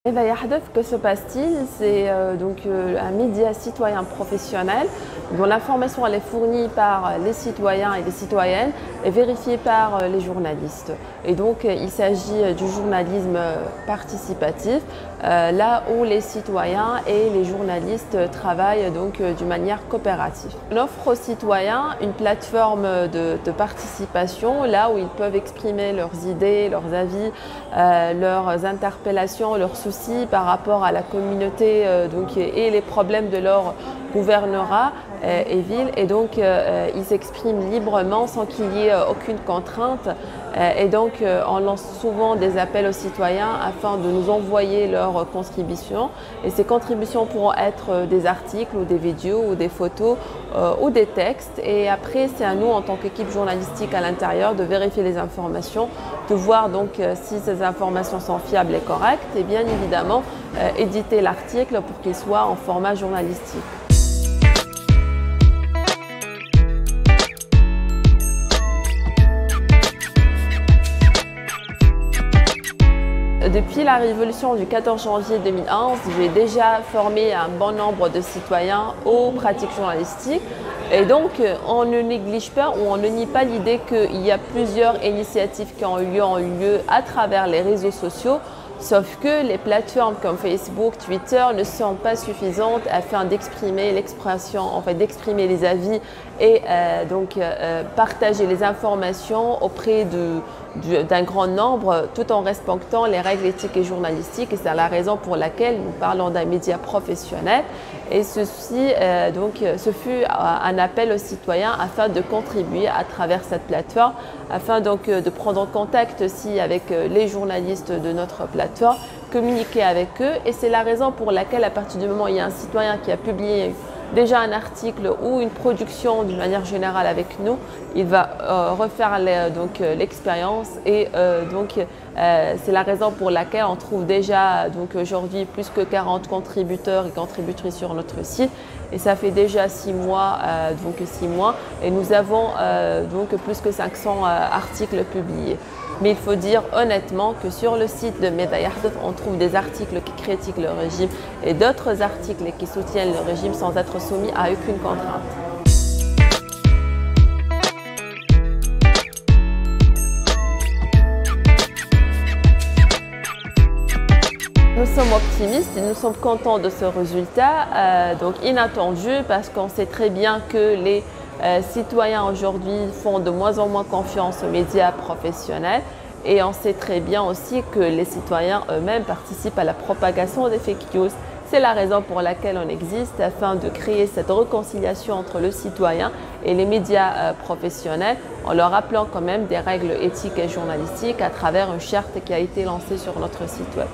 ماذا يحدث? Que se passe-t-il? C'est un média citoyen professionnel dont l'information elle est fournie par les citoyens et les citoyennes et vérifiée par les journalistes. Et donc il s'agit du journalisme participatif, là où les citoyens et les journalistes travaillent donc d'une manière coopérative. On offre aux citoyens une plateforme de participation, là où ils peuvent exprimer leurs idées, leurs avis, leurs interpellations, leurs soucis par rapport à la communauté et les problèmes de leur gouvernorat et ville. Et donc ils s'expriment librement sans qu'il y ait aucune contrainte. Et donc on lance souvent des appels aux citoyens afin de nous envoyer leurs contributions. Et ces contributions pourront être des articles ou des vidéos ou des photos ou des textes. Et après c'est à nous en tant qu'équipe journalistique à l'intérieur de vérifier les informations, de voir donc si ces informations sont fiables et correctes et bien évidemment éditer l'article pour qu'il soit en format journalistique. Depuis la révolution du 14 janvier 2011, j'ai déjà formé un bon nombre de citoyens aux pratiques journalistiques. Et donc, on ne néglige pas ou on ne nie pas l'idée qu'il y a plusieurs initiatives qui ont eu lieu à travers les réseaux sociaux. Sauf que les plateformes comme Facebook, Twitter ne sont pas suffisantes afin d'exprimer l'expression, en fait d'exprimer les avis et partager les informations auprès d'un grand nombre tout en respectant les règles éthiques et journalistiques. Et c'est la raison pour laquelle nous parlons d'un média professionnel. Et ceci, ce fut un appel aux citoyens afin de contribuer à travers cette plateforme, afin donc de prendre contact aussi avec les journalistes de notre plateforme, communiquer avec eux. Et c'est la raison pour laquelle à partir du moment où il y a un citoyen qui a publié déjà un article ou une production d'une manière générale avec nous, il va refaire l'expérience et c'est la raison pour laquelle on trouve déjà aujourd'hui plus que 40 contributeurs et contributrices sur notre site et ça fait déjà 6 mois, et nous avons plus que 500 articles publiés. Mais il faut dire honnêtement que sur le site de Meda Yahdef, on trouve des articles qui critiquent le régime et d'autres articles qui soutiennent le régime sans être soumis à aucune contrainte. Nous sommes optimistes et nous sommes contents de ce résultat, donc inattendu parce qu'on sait très bien que les citoyens aujourd'hui font de moins en moins confiance aux médias professionnels et on sait très bien aussi que les citoyens eux-mêmes participent à la propagation des fake news. C'est la raison pour laquelle on existe, afin de créer cette réconciliation entre le citoyen et les médias professionnels en leur rappelant quand même des règles éthiques et journalistiques à travers une charte qui a été lancée sur notre site web.